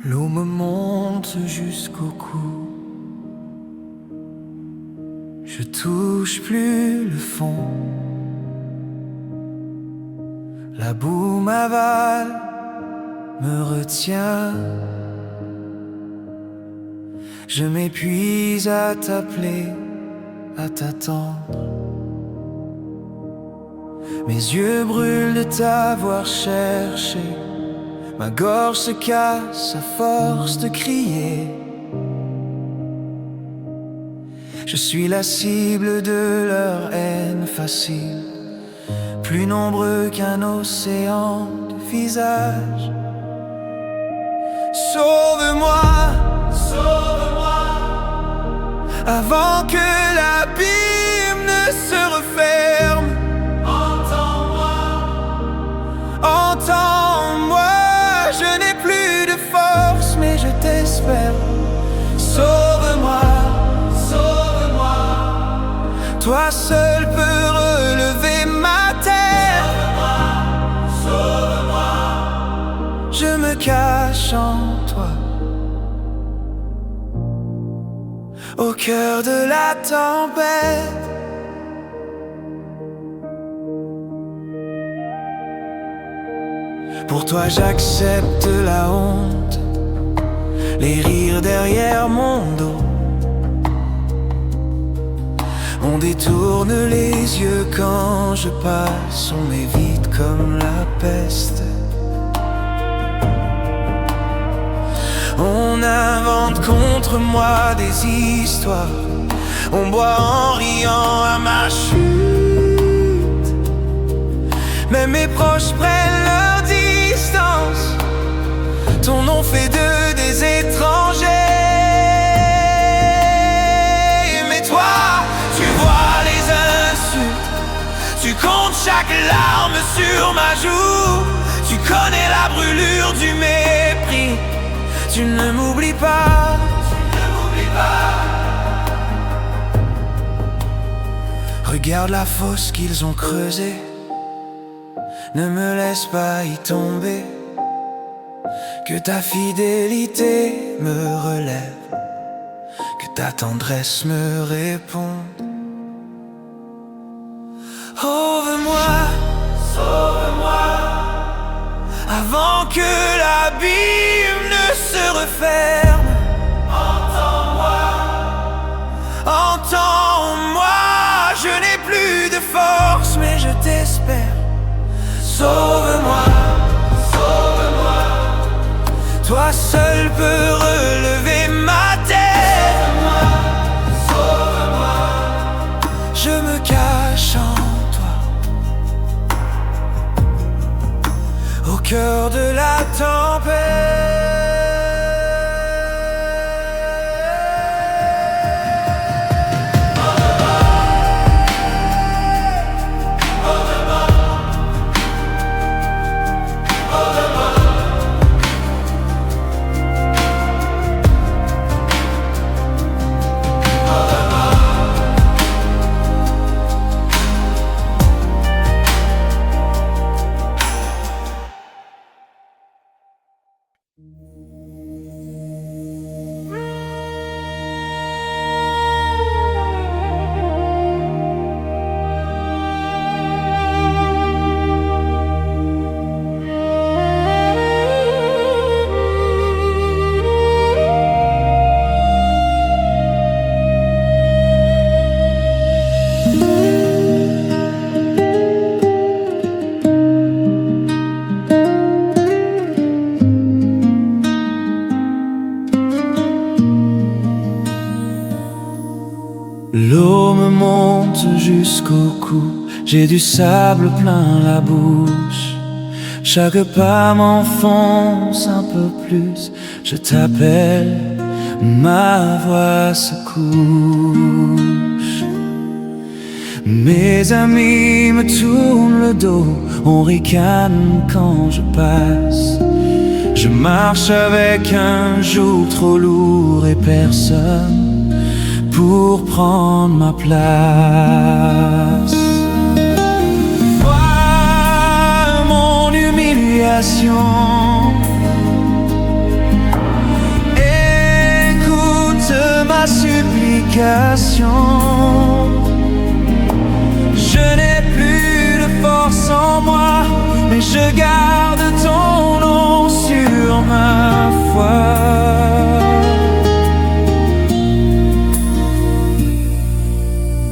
L'eau me monte jusqu'au cou. Je touche plus le fond. La boue m'avale, me retient. Je m'épuise à t'appeler, à t'attendre. Mes yeux brûlent de t'avoir cherché. Ma gorge se casse à force de crier. Je suis la cible de leur haine facile, plus nombreux qu'un océan de visages. Sauve-moi, sauve-moi, avant que l'abîme ne se referme. Entends-moi, entends-moi. Je n'ai plus de force, mais je t'espère. Sauve-moi, sauve-moi. Toi seul peux relever ma terre. Sauve-moi, sauve-moi. Je me cache en toi, au cœur de la tempête. Pour toi j'accepte la honte, les rires derrière mon dos. On détourne les yeux quand je passe, on m'évite comme la peste. On invente contre moi des histoires, on boit en riant à ma chute. Mais mes proches prennent leur distance, ton nom fait d'eux des étrangers. Mais toi, tu vois les insultes, tu comptes chaque larme sur ma joue. Tu connais la brûlure du mépris, tu ne m'oublies pas, tu ne m'oublies pas. Regarde la fosse qu'ils ont creusée, ne me laisse pas y tomber. Que ta fidélité me relève, que ta tendresse me réponde. Sauve-moi, sauve-moi, avant que l'abîme ne se referme. Entends-moi, entends-moi. Je n'ai plus de force, mais je t'espère. Sauve-moi, sauve-moi. Toi seul peux relever ma terre. Sauve-moi, sauve-moi. Je me cache en toi, au cœur de la tempête. L'eau me monte jusqu'au cou, j'ai du sable plein la bouche. Chaque pas m'enfonce un peu plus, je t'appelle, ma voix se couche. Mes amis me tournent le dos, on ricane quand je passe. Je marche avec un joug trop lourd et personne pour prendre ma place. Vois mon humiliation, ta supplication. Je n'ai plus de force en moi, mais je garde ton nom sur ma foi.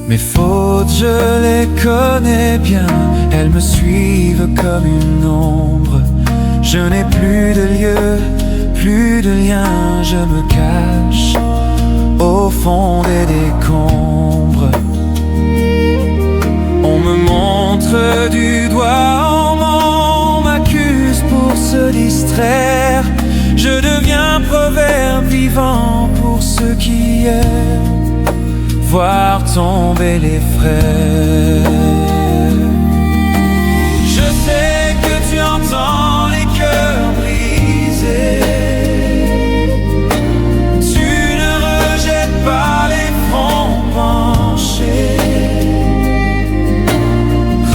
Mes fautes, je les connais bien, elles me suivent comme une ombre. Je n'ai plus de lieu, plus de lien, je me cache au fond des décombres. On me montre du doigt, on m'accuse pour se distraire. Je deviens proverbe vivant pour ceux qui aiment voir tomber les frères. Je sais que tu entends les cœurs brisés. Tu ne rejettes pas les fronts penchés.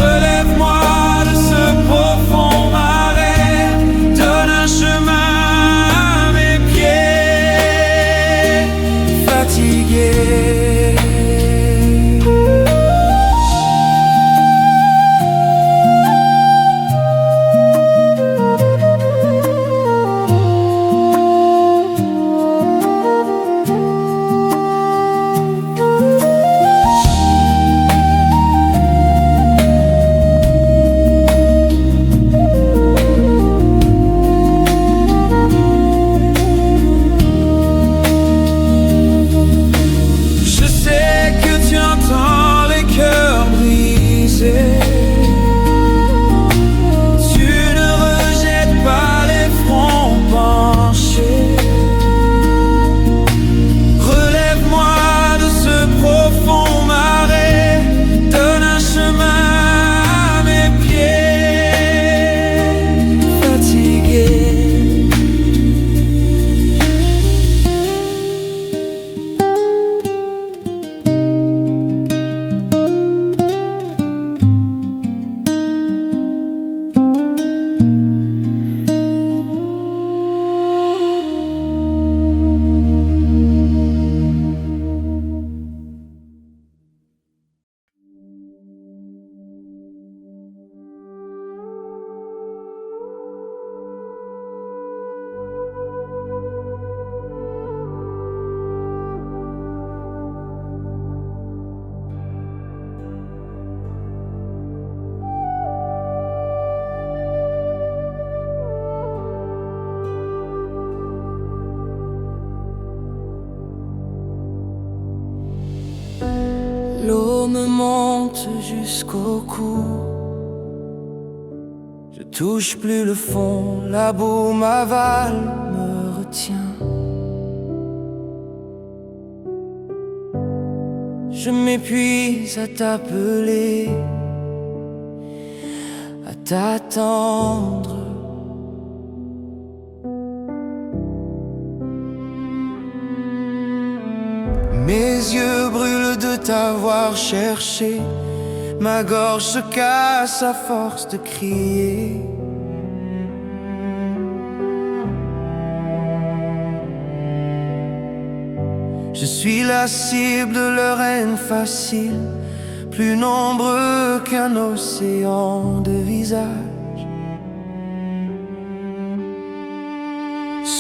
Relève-moi de ce profond marais, donne un chemin à mes pieds fatigués. L'eau me monte jusqu'au cou. Je touche plus le fond, la boue m'avale, me retient. Je m'épuise à t'appeler, à t'attendre. Mes yeux brûlent de t'avoir cherché. Ma gorge se casse à force de crier. Je suis la cible de leur haine facile, plus nombreux qu'un océan de visages.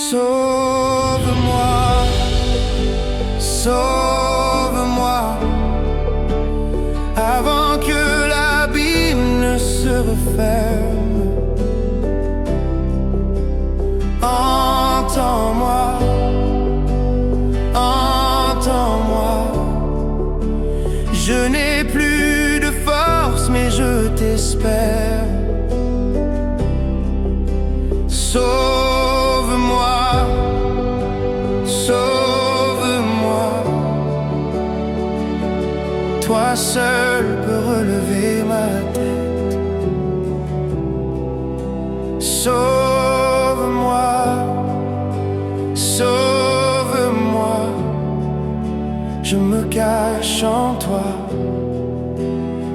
Sauve-moi, sauve-moi, avant que l'abîme ne se referme. Entends-moi, entends-moi. Je n'ai plus de force, mais je t'espère. Sauve-moi, sauve-moi. Toi seul peux relever ma tête. Sauve-moi, sauve-moi. Je me cache en toi,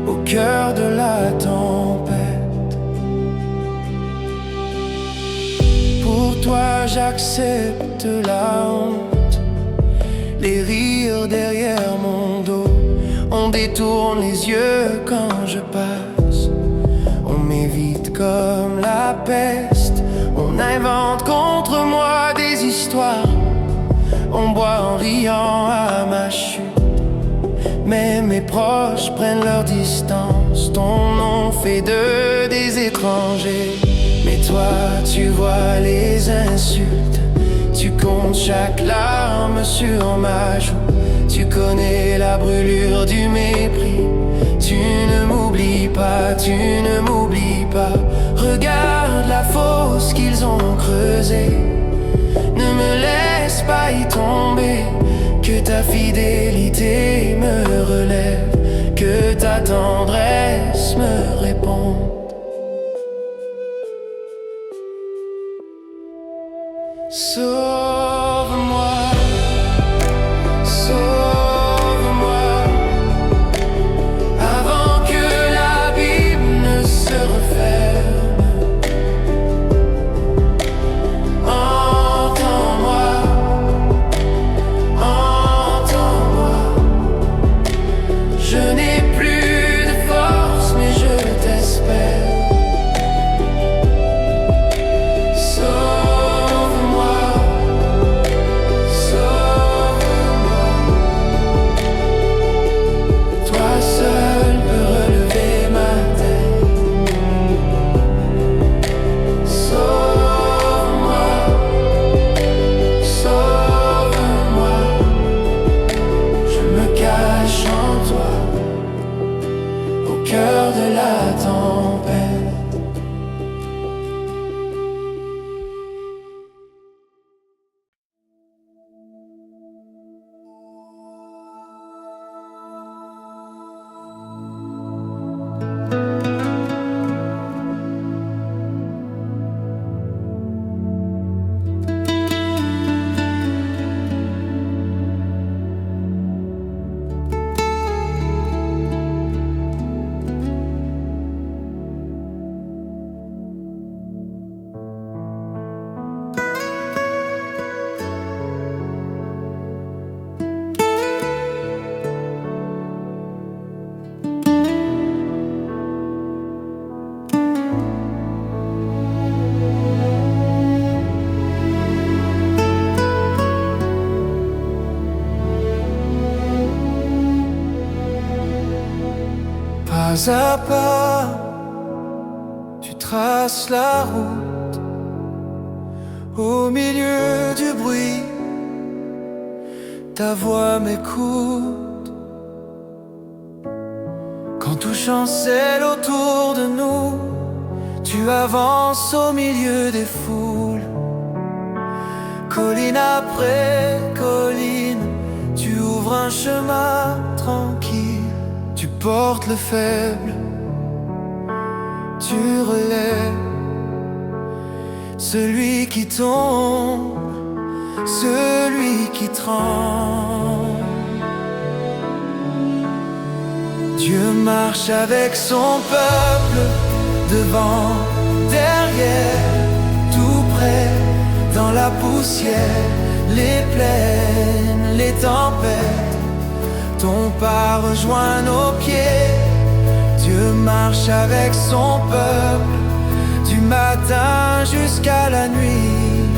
au cœur de la tempête. Pour toi j'accepte la honte, les rires derrière mon dos. On détourne les yeux quand je passe. On m'évite comme la peste. On invente contre moi des histoires. On boit en riant à ma chute. Mais mes proches prennent leur distance. Ton nom fait d'eux des étrangers. Mais toi tu vois les insultes. Tu comptes chaque larme sur ma joue. Tu connais la brûlure du mépris. Tu ne m'oublies pas, tu ne m'oublies pas. Regarde la fosse qu'ils ont creusée. Ne me laisse pas y tomber. Que ta fidélité me relève. Que ta tendresse me réponde. Sauve-moi, sauve-moi, avant que l'abîme ne se referme. Entends-moi, entends-moi. Je n'ai plus de force, mais je t'espère. Cœur de la tempête. Pas à pas, tu traces la route au milieu du bruit. Ta voix m'écoute quand tout chancelle autour de nous. Tu avances au milieu des foules, colline après colline. Tu ouvres un chemin tranquille. Tu portes le faible, tu relèves celui qui tombe, celui qui tremble. Dieu marche avec son peuple, devant, derrière, tout près, dans la poussière, les plaines, les tempêtes. Ton pas rejoint nos pieds. Dieu marche avec son peuple, du matin jusqu'à la nuit.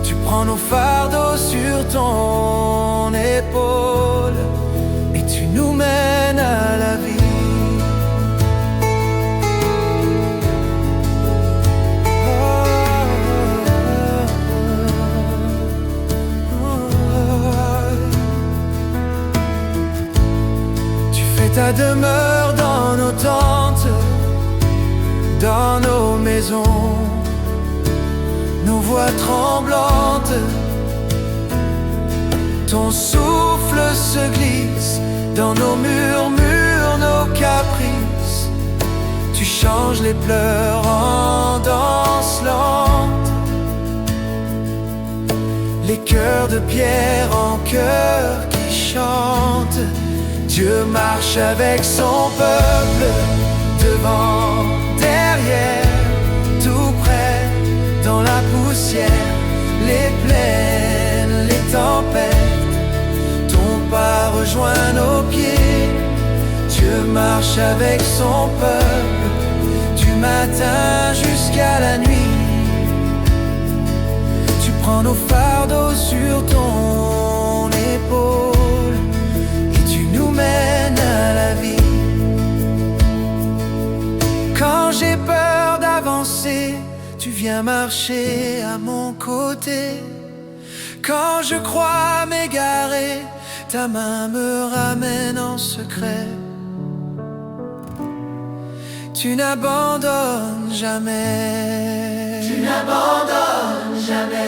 Tu prends nos fardeaux sur ton épaule et tu nous mènes à la vie. Ta demeure dans nos tentes, dans nos maisons, nos voix tremblantes. Ton souffle se glisse dans nos murmures, nos caprices. Tu changes les pleurs en danse lente, les cœurs de pierre en chœur qui chantent. Dieu marche avec son peuple, devant, derrière, tout près, dans la poussière, les plaines, les tempêtes. Dieu marche avec son peuple du matin jusqu'à la nuit. Tu prends nos fardeaux sur ton épaule et tu nous mènes à la vie. Quand j'ai peur d'avancer, tu viens marcher à mon côté. Quand je crois m'égarer, ta main me ramène en secret. Tu n'abandonnes jamais. Tu n'abandonnes jamais.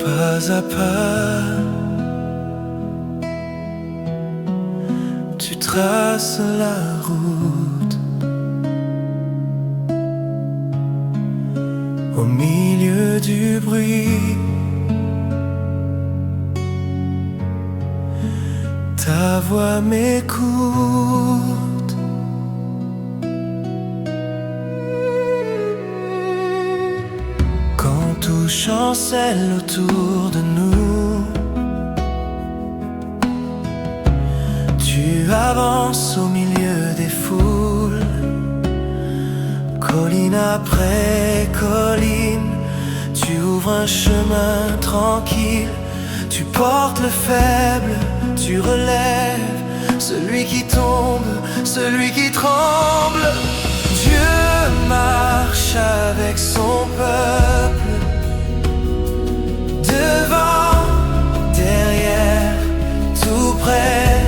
Pas à pas, tu traces la route au milieu du bruit. Ta voix m'écoute. Quand tout chancelle autour de nous, tu avances au milieu des foules. Colline après colline, tu ouvres un chemin tranquille. Tu portes le faible, tu relèves celui qui tombe, celui qui tremble. Dieu marche avec son peuple, devant, derrière, tout près.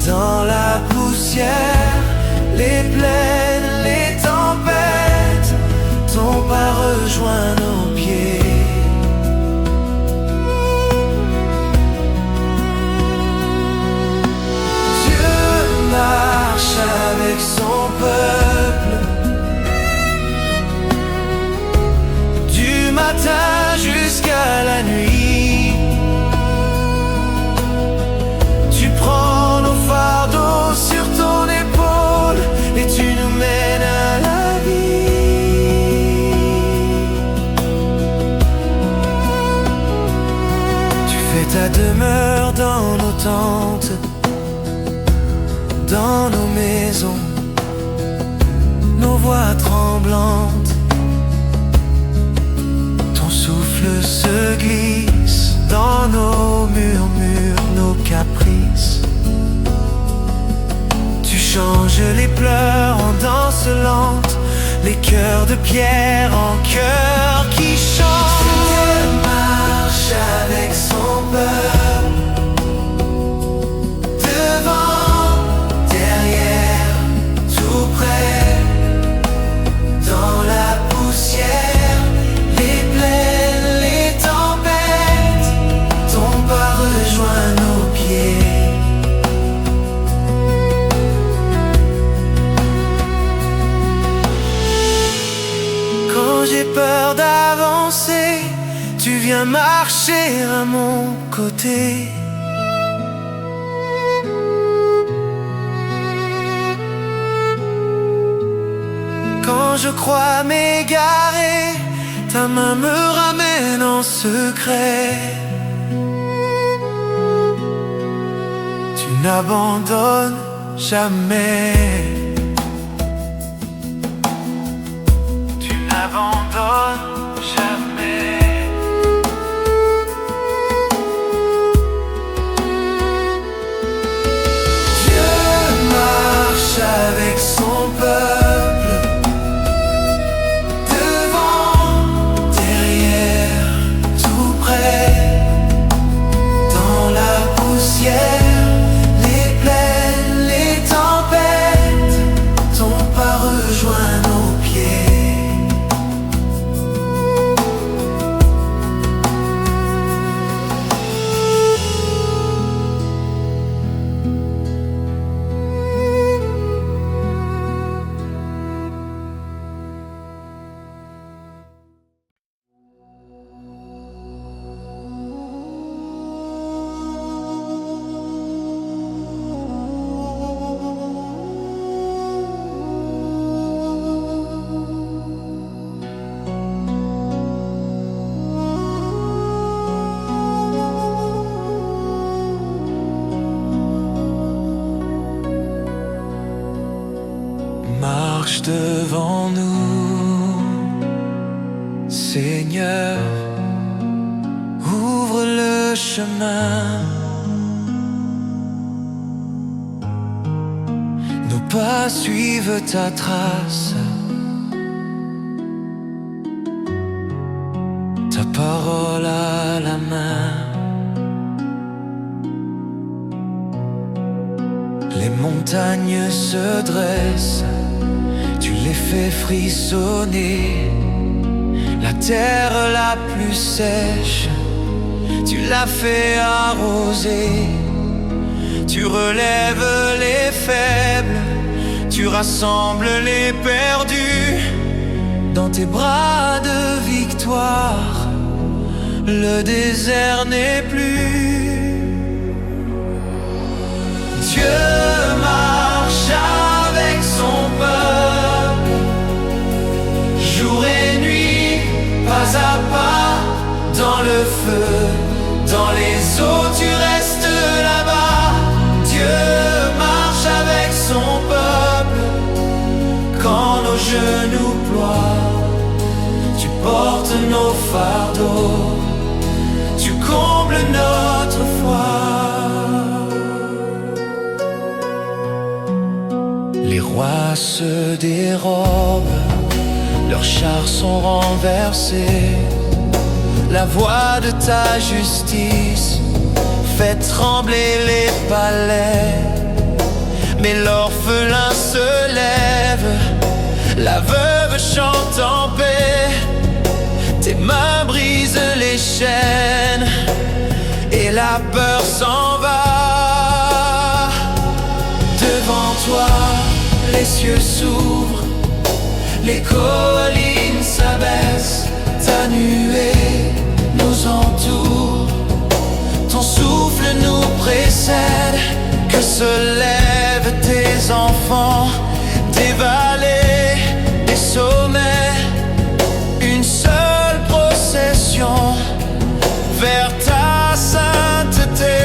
Dans la poussière, les plaines, les tempêtes, ton pas rejoint nos pieds. Marche avec son peuple, du matin jusqu'à la nuit. Tu prends nos fardeaux sur ton épaule et tu nous mènes à la vie. Tu fais ta demeure dans nos tentes, dans nos maisons, nos voix tremblantes. Ton souffle se glisse dans nos murmures, nos caprices. Tu changes les pleurs en danse lente, les cœurs de pierre en cœurs qui chantent. Dieu marche avec son peuple, devant, derrière, tout près. Dans la poussière, les plaines, les tempêtes, ton pas rejoint nos pieds. Quand j'ai peur d'avancer, tu viens marcher à mon côté. Quand je crois m'égarer, ta main me ramène en secret. n'abandonnes jamais. Tu n'abandonnes jamais. Dieu marche avec son peuple, devant, derrière, tout près, dans la poussière. Marche devant nous, Seigneur, ouvre le chemin. Nos pas suivent ta trace, ta parole à la main. Les montagnes se dressent, tu les fais frissonner. La terre la plus sèche, tu l'as fait arroser. Tu relèves les faibles, tu rassembles les perdus. Dans tes bras de victoire, le désert n'est plus. Dieu marche avec son peuple, jour et nuit, pas à pas, dans le feu, dans les eaux, tu restes là-bas. Dieu marche avec son peuple, quand nos genoux ploient, tu portes nos fardeaux, tu combles notre foi. Les rois se dérobent, leurs chars sont renversés. La voix de ta justice fait trembler les palais. Mais l'orphelin se lève, la veuve chante en paix. Tes mains brisent les chaînes et la peur s'en va. Devant toi, les cieux s'ouvrent, les collines s'abaissent, ta nuée nous entoure, ton souffle nous précède. Que se lèvent tes enfants, des vallées, des sommets, une seule procession vers ta sainteté.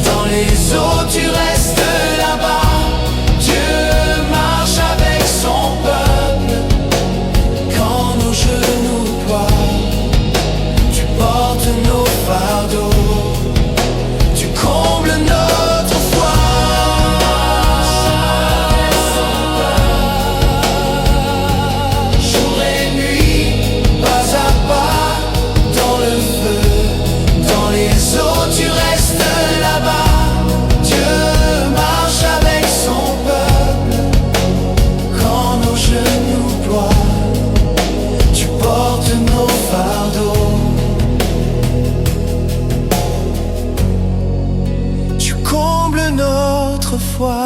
Dans les eaux, tu restes là-bas. Dieu marche avec son peuple, quand nos genoux ploient, tu portes nos fardeaux, tu combles notre foi. Jour et nuit, pas à pas, dans le feu, dans les eaux, tu restes là-bas. Dieu marche avec son peuple, quand nos genoux ploient, tu portes nos fardeaux, tu combles notre foi.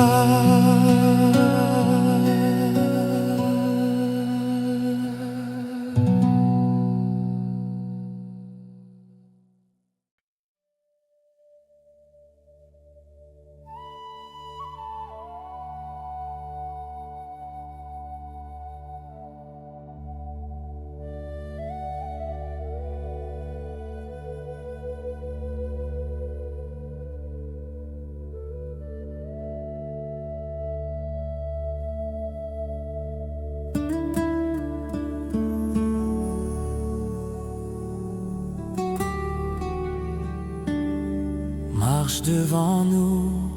marche devant nous,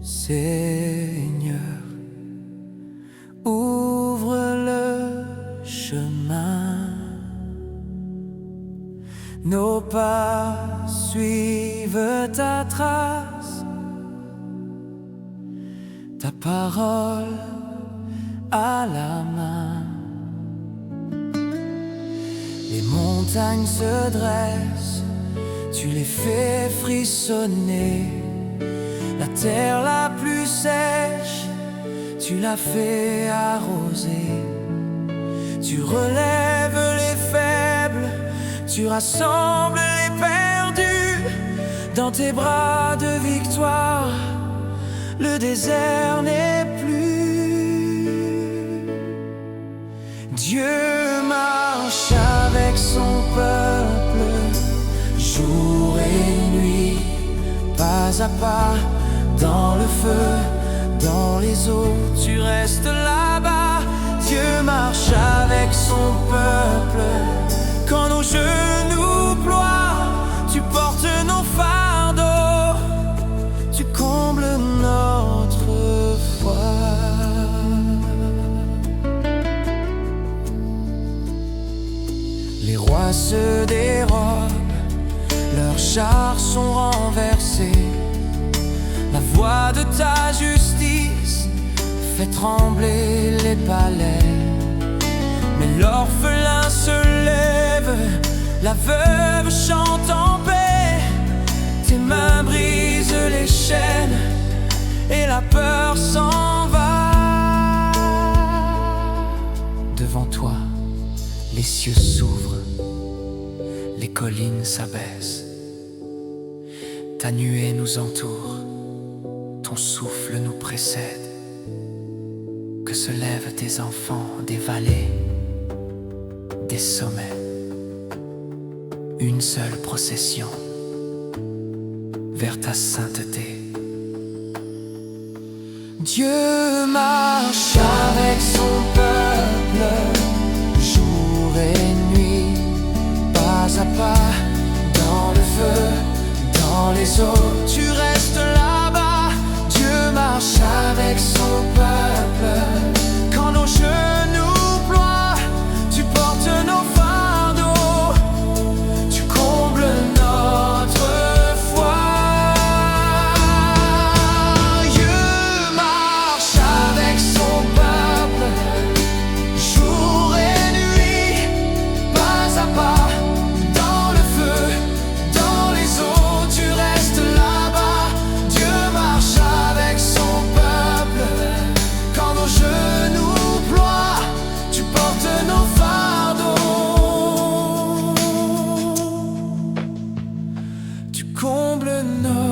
Seigneur. Ouvre le chemin, nos pas suivent ta trace, ta parole à la main. Les montagnes se dressent, tu les fais frissonner. La terre la plus sèche, tu l'as fait arroser. Tu relèves les faibles, tu rassembles les perdus. Dans tes bras de victoire, le désert n'est plus. Dieu marche avec son peuple, jour et nuit, pas à pas, dans le feu, dans les eaux, tu restes là-bas. Dieu marche avec son peuple, quand nos genoux ploient, tu portes nos fardeaux, tu combles notre foi. Les rois se dérobent, leurs chars sont renversés. La voix de ta justice fait trembler les palais. Mais l'orphelin se lève, la veuve chante en paix. Tes mains brisent les chaînes et la peur s'en va. Devant toi, les cieux s'ouvrent, les collines s'abaissent. Ta nuée nous entoure, ton souffle nous précède. Que se lèvent tes enfants des vallées, des sommets. Une seule procession vers ta sainteté. Dieu marche avec son peuple, jour et nuit, pas à pas, dans le feu, dans les eaux, tu restes là-bas. Dieu marche avec son peuple, quand nos genoux ploient, tu portes nos fardeaux, tu combles notre foi. Dieu marche avec son peuple, jour et nuit, pas à pas, dans le feu, dans les eaux, tu restes là-bas. Dieu marche avec son peuple, quand nos genoux ploient, tu portes nos fardeaux, tu combles nos